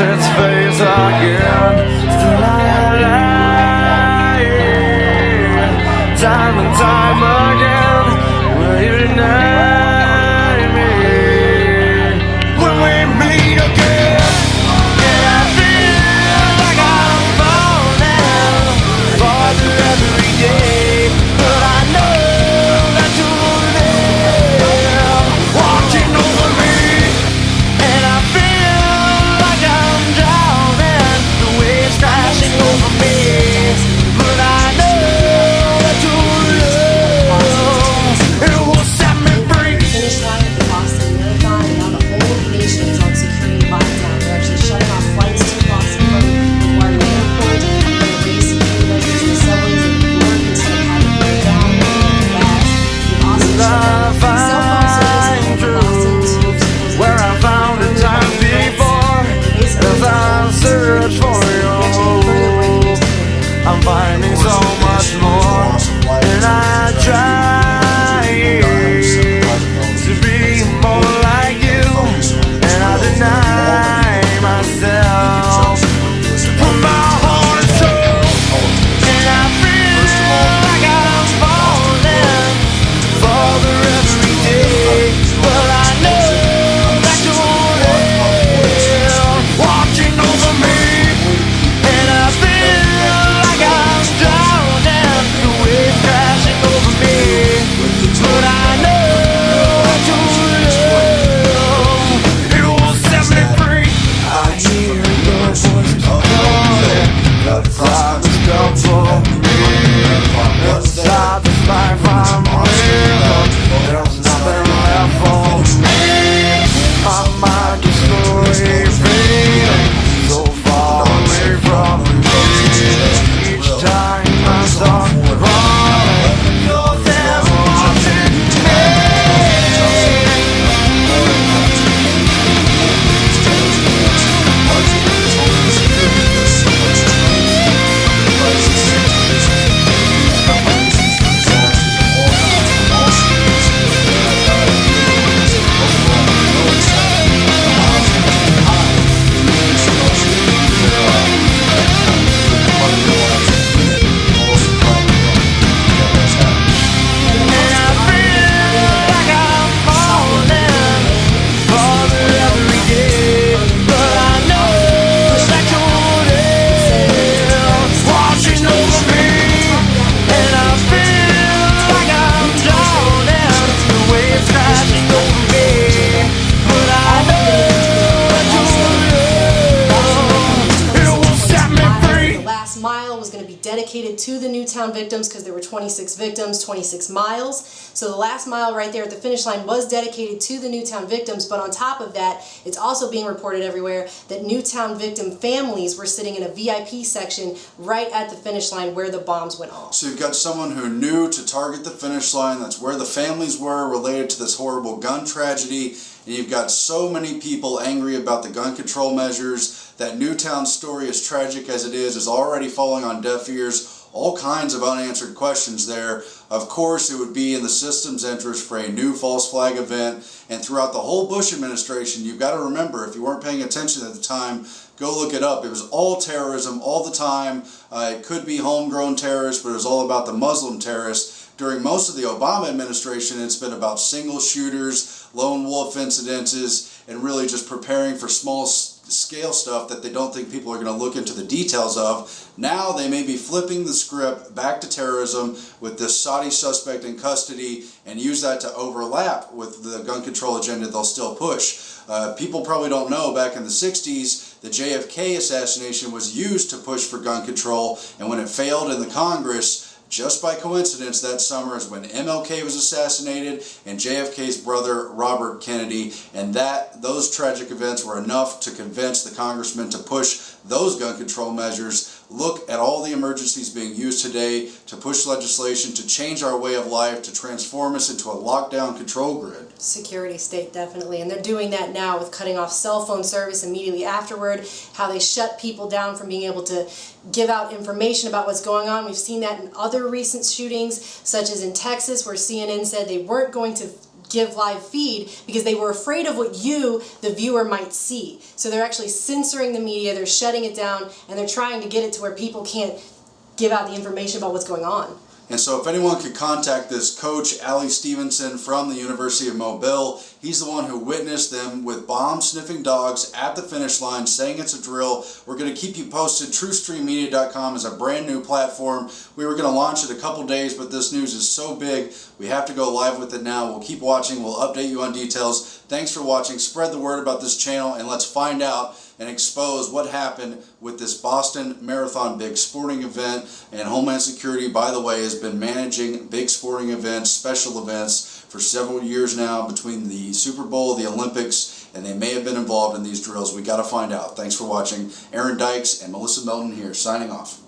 its face again. Still I lie, time and time again. Will you deny me when we meet again? And I feel like I'm falling farther every day, but I know that you're there, watching over me. And I feel like I'm drowning, the waves crashing over me, but I know that your love, it will set me free. Finish line of the Boston Marathon, and now the whole nation is on security lockdown. They're actually shutting off flights to Boston from LaGuardia Airport. They're raising security measures in the subways in New York instead of having to go down and fast. They've also shut down cell phone service in Boston to supposedly Where I found it time before, as I search for you, I'm finding so much more, and I try to be more like you, and I deny myself to put my heart and soul, and I feel like I'm falling farther every day, but I know that you're there, watching over me, and I feel like I'm drowning, the waves crashing over me, but I know that your love, it will set me free. I hear your voice calling, the time has come for me, inside this life I'm living, there's nothing left for me. My mind is slowly fading, so far away from me. Each time I start crying, you're there watching me. And I feel like I'm falling farther every day, but I know that you're there, watching over me, and I feel like I'm drowning, the waves crashing over me, but I know that your love, it will set me free. The last mile was going to be dedicated to the Newtown victims because there were 26 victims, 26 miles. So the last mile right there at the finish line was dedicated to the Newtown victims, but on top of that, it's also being reported everywhere that Newtown victim families were sitting in a VIP section right at the finish line where the bombs went off. So you've got someone who knew to target the finish line. That's where the families were related to this horrible gun tragedy. And you've got so many people angry about the gun control measures. That Newtown story, as tragic as it is already falling on deaf ears. All kinds of unanswered questions there. Of course, it would be in the system's interest for a new false flag event. And throughout the whole Bush administration, you've got to remember, if you weren't paying attention at the time, go look it up. It was all terrorism all the time. It could be homegrown terrorists, but it was all about the Muslim terrorists. During most of the Obama administration, it's been about single shooters, lone wolf incidences, and really just preparing for small scale stuff that they don't think people are going to look into the details of. Now they may be flipping the script back to terrorism with this Saudi suspect in custody and use that to overlap with the gun control agenda they'll still push. People probably don't know, back in the 60s, the JFK assassination was used to push for gun control, and when it failed in the Congress, just by coincidence, that summer is when MLK was assassinated and JFK's brother Robert Kennedy, and those tragic events were enough to convince the congressman to push those gun control measures. Look at all the emergencies being used today to push legislation to change our way of life, to transform us into a lockdown control grid. Security state, definitely. And they're doing that now with cutting off cell phone service immediately afterward, how they shut people down from being able to give out information about what's going on. We've seen that in other recent shootings, such as in Texas, where CNN said they weren't going to give live feed because they were afraid of what you, the viewer, might see. So they're actually censoring the media, they're shutting it down, and they're trying to get it to where people can't give out the information about what's going on. And so if anyone could contact this coach, Ali Stevenson from the University of Mobile, he's the one who witnessed them with bomb-sniffing dogs at the finish line saying it's a drill. We're going to keep you posted. TrueStreamMedia.com is a brand new platform. We were going to launch it a couple days, but this news is so big, we have to go live with it now. We'll keep watching. We'll update you on details. Thanks for watching. Spread the word about this channel, and let's find out and expose what happened with this Boston Marathon big sporting event. And Homeland Security, by the way, has been managing big sporting events, special events for several years now between the Super Bowl, the Olympics, and they may have been involved in these drills. We got to find out. Thanks for watching. Aaron Dykes and Melissa Melton here, signing off.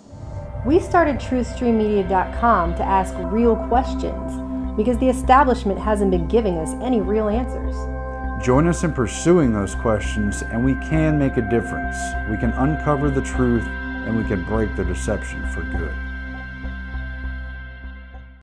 We started TrueStreamMedia.com to ask real questions because the establishment hasn't been giving us any real answers. Join us in pursuing those questions, and we can make a difference. We can uncover the truth, and we can break the deception for good.